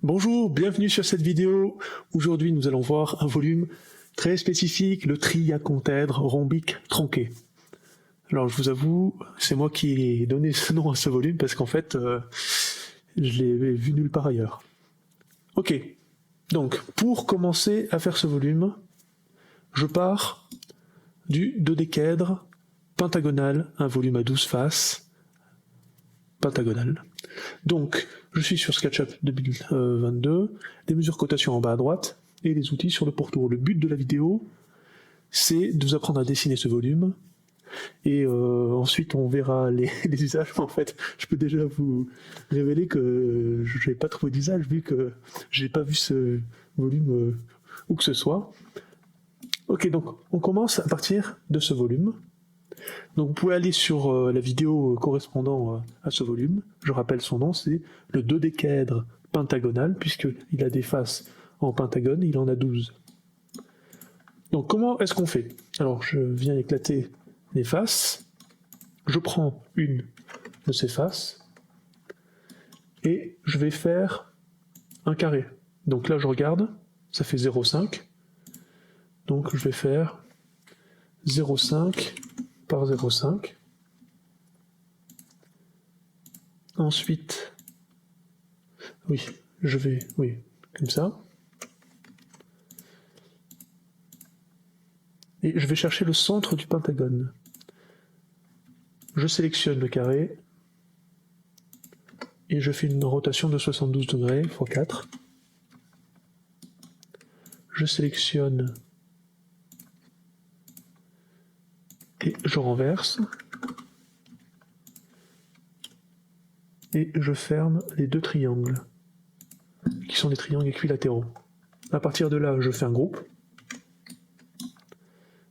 Bonjour, bienvenue sur cette vidéo. Aujourd'hui, nous allons voir un volume très spécifique, le triacontèdre rhombique tronqué. Alors, je vous avoue, c'est moi qui ai donné ce nom à ce volume parce qu'en fait, je l'ai vu nulle part ailleurs. Ok, donc, pour commencer à faire ce volume, je pars du dodécaèdre pentagonal, un volume à 12 faces, pentagonal. Donc, je suis sur SketchUp 2022, des mesures cotation en bas à droite, et les outils sur le pourtour. Le but de la vidéo, c'est de vous apprendre à dessiner ce volume, et ensuite on verra les usages. En fait, je peux déjà vous révéler que je n'ai pas trouvé d'usage, vu que j'ai pas vu ce volume où que ce soit. Ok, donc on commence à partir de ce volume. Donc vous pouvez aller sur la vidéo correspondant à ce volume. Je rappelle son nom, c'est le dodécaèdre pentagonal, puisqu'il a des faces en pentagone, il en a 12. Donc comment est-ce qu'on fait? Alors je viens éclater les faces, je prends une de ces faces, et je vais faire un carré. Donc là je regarde, ça fait 0,5, donc je vais faire 0,5 par 0,5. Ensuite, oui, comme ça. Et je vais chercher le centre du pentagone. Je sélectionne le carré, et je fais une rotation de 72 degrés x 4. Je sélectionne, et je renverse. Et je ferme les deux triangles, qui sont des triangles équilatéraux. À partir de là, je fais un groupe.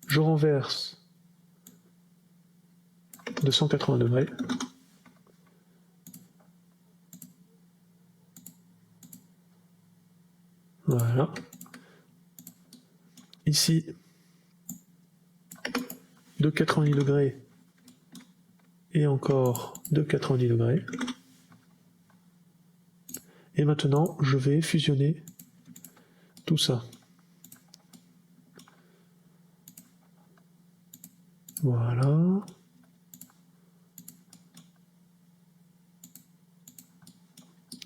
Je renverse de 180 degrés. Voilà. Ici, de 90 degrés et encore de 90 degrés. Et maintenant, je vais fusionner tout ça. Voilà.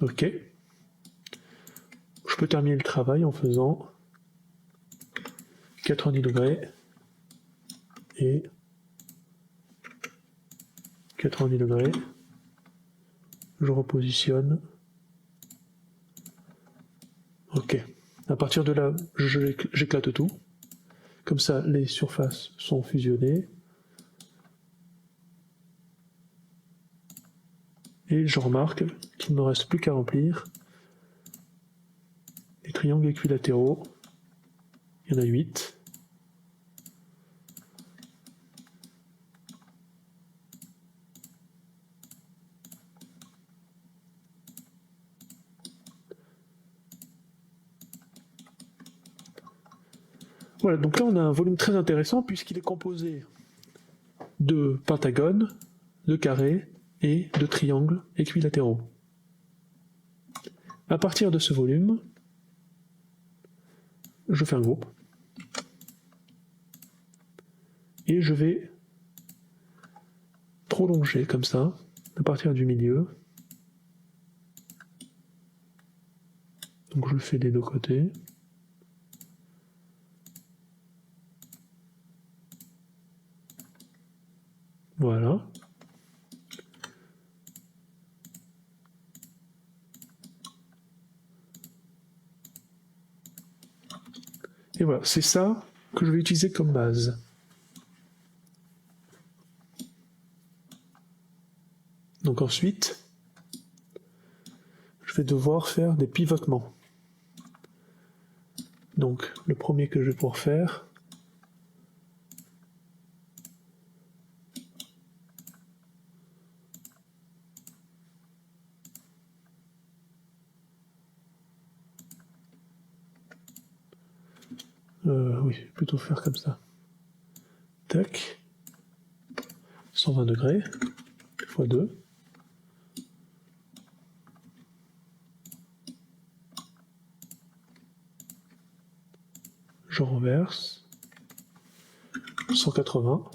Ok. Je peux terminer le travail en faisant 90 degrés et 90 degrés. Je repositionne. Ok. À partir de là, j'éclate tout. Comme ça, les surfaces sont fusionnées. Et je remarque qu'il ne me reste plus qu'à remplir les triangles équilatéraux. Il y en a 8. Voilà, donc là on a un volume très intéressant puisqu'il est composé de pentagones, de carrés et de triangles équilatéraux. À partir de ce volume, je fais un groupe et je vais prolonger comme ça, à partir du milieu. Donc je le fais des deux côtés. Voilà. Et voilà, c'est ça que je vais utiliser comme base. Donc ensuite, je vais devoir faire des pivotements. Donc le premier que je vais pouvoir faire, oui, plutôt faire comme ça. Tac. 120 degrés, x 2. je renverse, 180,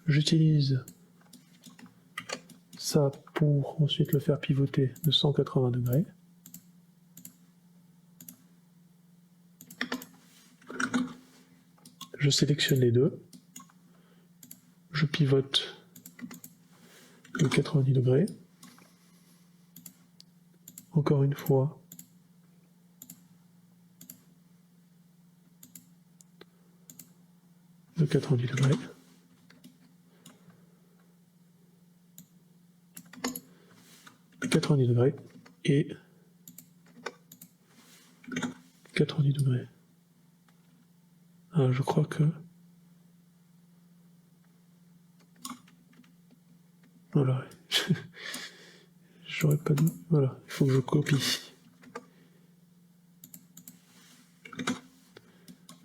j'utilise ça pour ensuite le faire pivoter de 180 degrés. Je sélectionne les deux, je pivote de 90 degrés, encore une fois, de 90 degrés, de 90 degrés et 90 degrés. Ah, je crois que... Voilà. J'aurais pas dû... Voilà, il faut que je copie.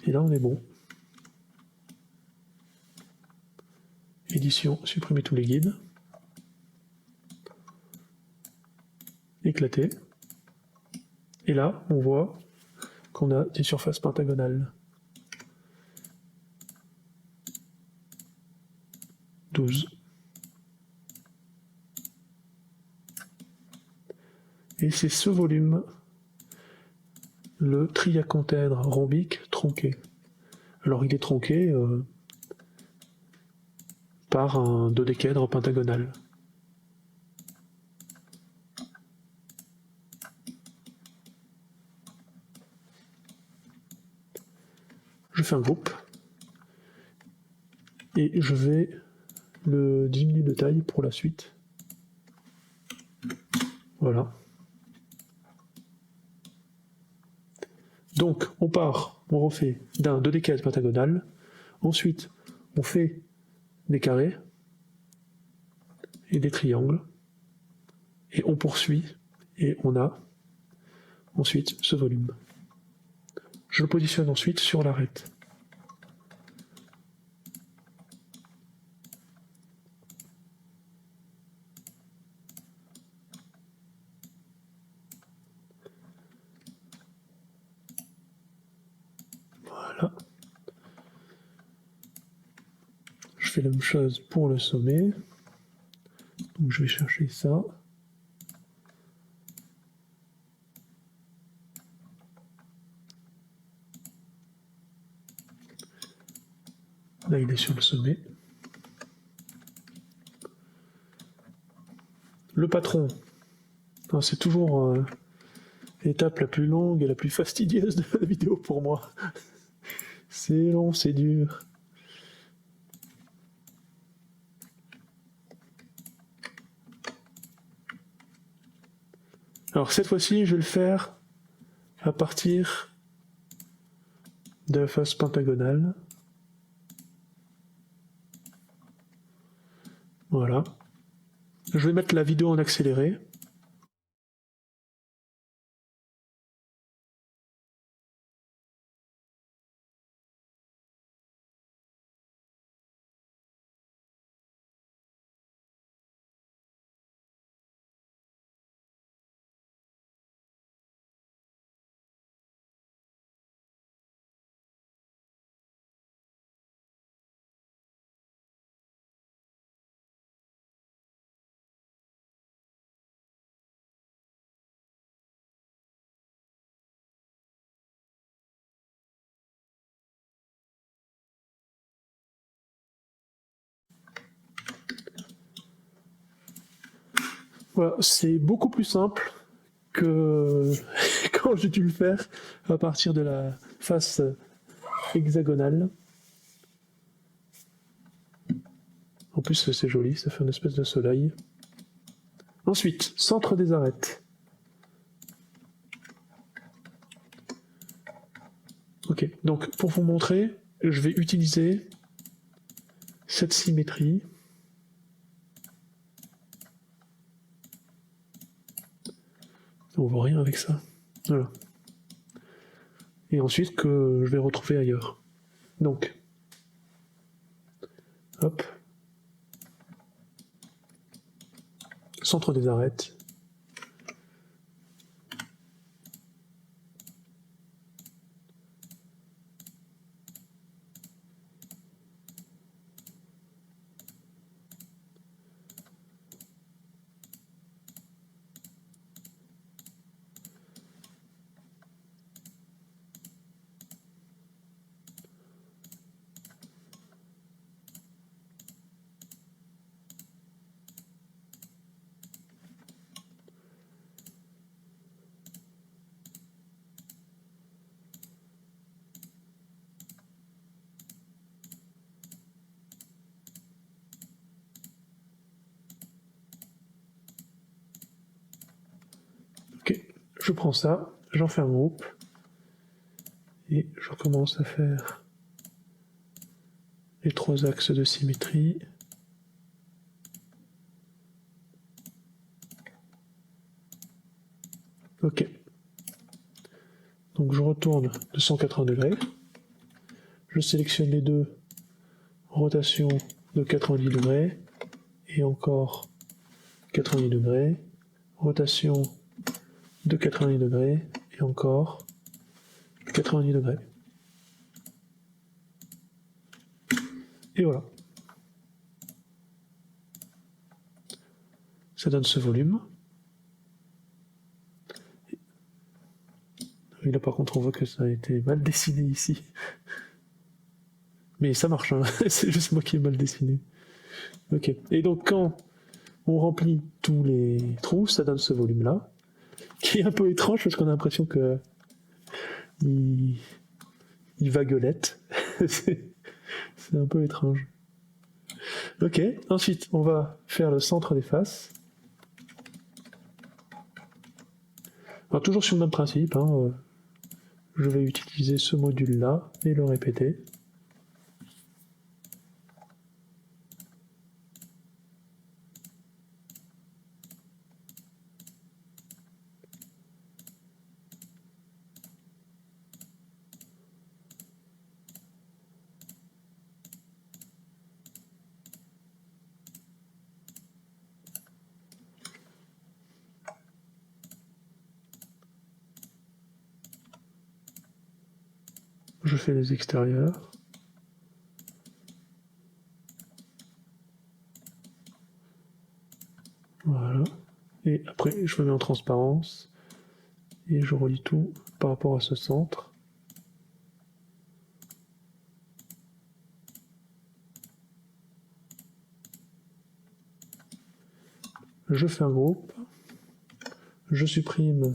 Et là, on est bon. Édition, supprimer tous les guides. Éclater. Et là, on voit qu'on a des surfaces pentagonales. 12. Et c'est ce volume, le triacontèdre rhombique tronqué. Alors il est tronqué par un dodécaèdre pentagonal. Je fais un groupe et je vais le diminuer de taille pour la suite. Voilà. Donc on part, on refait d'un dodécaèdre pentagonal, ensuite on fait des carrés et des triangles, et on poursuit, et on a ensuite ce volume. Je le positionne ensuite sur l'arête. Voilà. Je fais la même chose pour le sommet. Donc je vais chercher ça. Là, il est sur le sommet. Le patron. C'est toujours l'étape la plus longue et la plus fastidieuse de la vidéo pour moi. C'est long, c'est dur. Alors cette fois-ci, je vais le faire à partir de la face pentagonale. Voilà. Je vais mettre la vidéo en accéléré. Voilà, c'est beaucoup plus simple que quand j'ai dû le faire à partir de la face hexagonale. En plus, c'est joli, ça fait une espèce de soleil. Ensuite, centre des arêtes. Ok, donc pour vous montrer, je vais utiliser cette symétrie. On voit rien avec ça. Voilà. Et ensuite que je vais retrouver ailleurs. Donc, hop. Centre des arêtes. je prends ça, j'en fais un groupe, et je commence à faire les 3 axes de symétrie. Ok. Donc je retourne de 180 degrés. Je sélectionne les deux, rotation de 90 degrés, et encore 90 degrés, rotation de 90 degrés, et encore 90 degrés. Et voilà. Ça donne ce volume. Et là par contre on voit que ça a été mal dessiné ici. Mais ça marche, hein. C'est juste moi qui ai mal dessiné. Ok. Et donc quand on remplit tous les trous, ça donne ce volume-là, qui est un peu étrange parce qu'on a l'impression que il vaguelette. C'est un peu étrange. Ok. Ensuite, on va faire le centre des faces. Alors toujours sur le même principe, hein, je vais utiliser ce module-là et le répéter. Je fais les extérieurs. Voilà. Et après, je me mets en transparence. Et je relie tout par rapport à ce centre. Je fais un groupe. Je supprime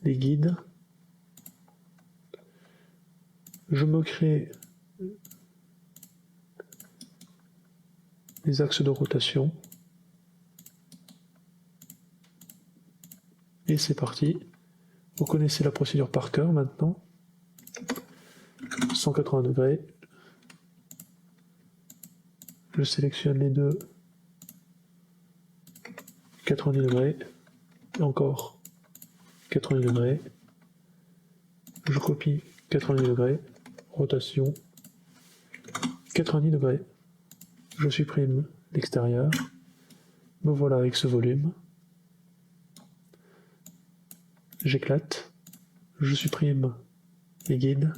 les guides. Je me crée les axes de rotation. Et c'est parti. Vous connaissez la procédure par cœur maintenant. 180 degrés. Je sélectionne les deux. 90 degrés. Et encore 90 degrés. Je copie 90 degrés. Rotation. 90 degrés. Je supprime l'extérieur. Me voilà avec ce volume. J'éclate. Je supprime les guides.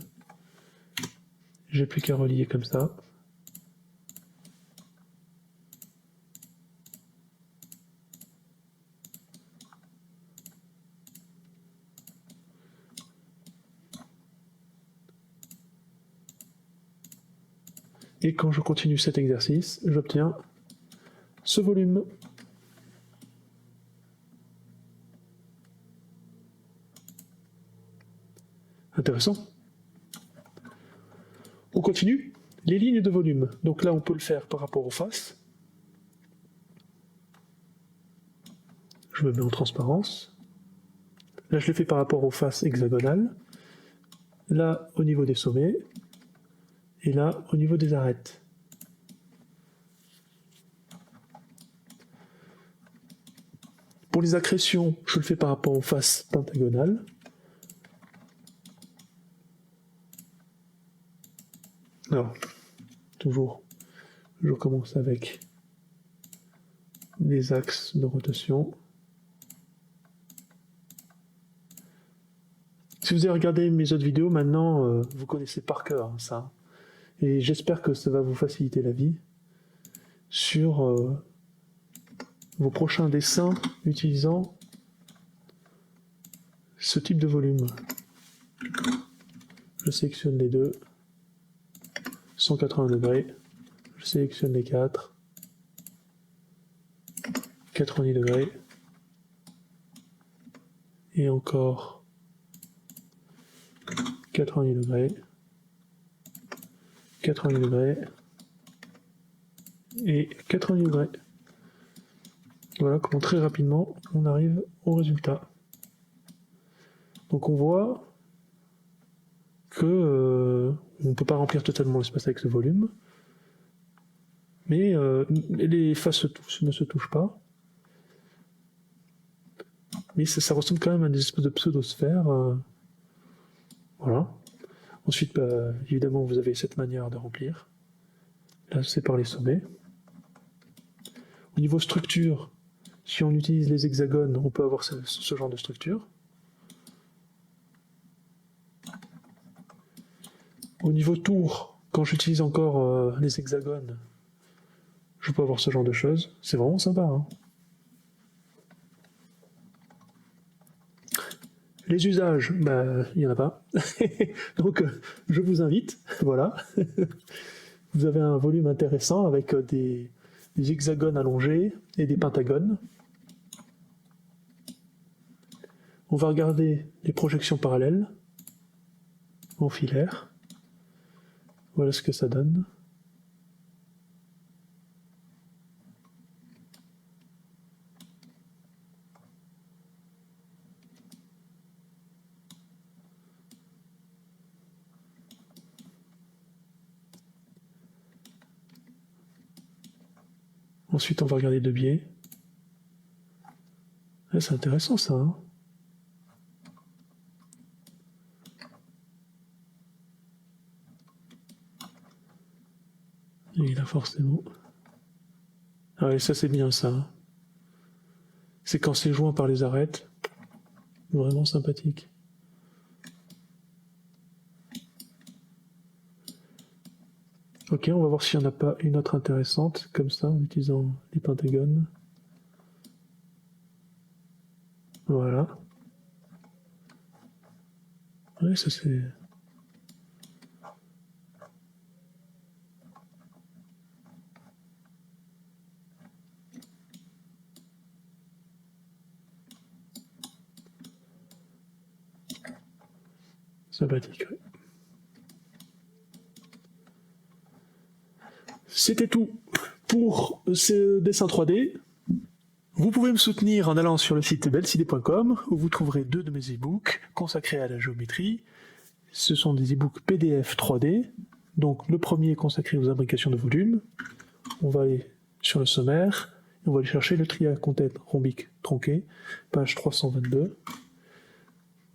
J'ai plus qu'à relier comme ça. Et quand je continue cet exercice, j'obtiens ce volume. Intéressant. On continue. Les lignes de volume. Donc là, on peut le faire par rapport aux faces. Je me mets en transparence. Là, je le fais par rapport aux faces hexagonales. Là, au niveau des sommets. Et là, au niveau des arêtes. Pour les accrétions, je le fais par rapport aux faces pentagonales. Alors, toujours, je commence avec les axes de rotation. Si vous avez regardé mes autres vidéos, maintenant, vous connaissez par cœur ça. Et j'espère que ça va vous faciliter la vie sur vos prochains dessins utilisant ce type de volume. Je sélectionne les deux. 180 degrés. Je sélectionne les 4. 90 degrés. Et encore 90 degrés. 90 degrés. Et 90 degrés. Voilà comment très rapidement on arrive au résultat. Donc on voit que on ne peut pas remplir totalement l'espace avec ce volume, mais les faces ne se touchent pas. Mais ça ressemble quand même à des espèces de pseudo-sphères. Voilà. Ensuite, évidemment, vous avez cette manière de remplir. Là, c'est par les sommets. Au niveau structure, si on utilise les hexagones, on peut avoir ce genre de structure. Au niveau tour, quand j'utilise encore les hexagones, je peux avoir ce genre de choses. C'est vraiment sympa, hein. Les usages, il n'y en a pas. Donc, je vous invite, voilà. Vous avez un volume intéressant avec des hexagones allongés et des pentagones. On va regarder les projections parallèles en filaire. Voilà ce que ça donne. Ensuite, on va regarder de biais. Ouais, c'est intéressant ça, hein. Et là, forcément. Ah ouais, ça c'est bien ça. C'est quand c'est joint par les arêtes. Vraiment sympathique. Ok, on va voir s'il n'y en a pas une autre intéressante, comme ça, en utilisant les pentagones. Voilà. Ouais, ça c'est... sympathique, ouais. C'était tout pour ce dessin 3D. Vous pouvez me soutenir en allant sur le site belcidé.com où vous trouverez 2 de mes e-books consacrés à la géométrie. Ce sont des e-books PDF 3D. Donc le premier est consacré aux imbrications de volume. On va aller sur le sommaire et on va aller chercher le triacontèdre rhombique tronqué, page 322.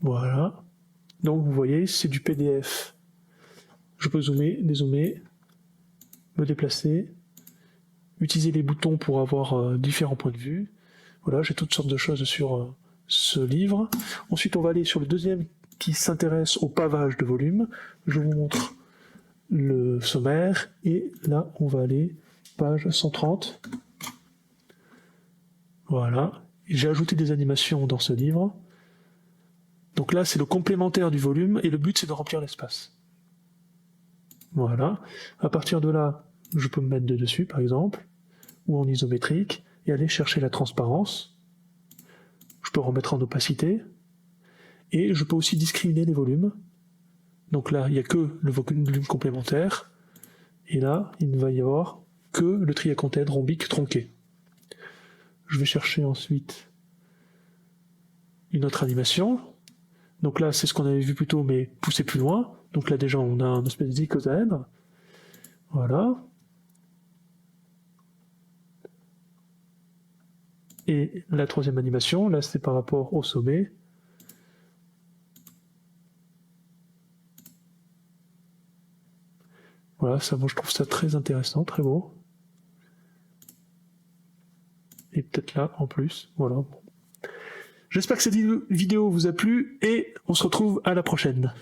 Voilà. Donc vous voyez, c'est du PDF. Je peux zoomer, dézoomer, me déplacer, utiliser les boutons pour avoir différents points de vue. Voilà, j'ai toutes sortes de choses sur ce livre. Ensuite, on va aller sur le deuxième qui s'intéresse au pavage de volume. Je vous montre le sommaire et là, on va aller page 130. Voilà. J'ai ajouté des animations dans ce livre. Donc là, c'est le complémentaire du volume et le but, c'est de remplir l'espace. Voilà. À partir de là, je peux me mettre dessus, par exemple, ou en isométrique, et aller chercher la transparence. Je peux remettre en opacité. Et je peux aussi discriminer les volumes. Donc là, il n'y a que le volume complémentaire. Et là, il ne va y avoir que le triacontèdre rhombique tronqué. Je vais chercher ensuite une autre animation. Donc là, c'est ce qu'on avait vu plus tôt, mais poussé plus loin. Donc là, déjà, on a un espèce d'icosaèdre. Voilà. Et la troisième animation, là, c'est par rapport au sommet. Voilà, ça, moi, je trouve ça très intéressant, très beau. Et peut-être là, en plus. Voilà. J'espère que cette vidéo vous a plu et on se retrouve à la prochaine.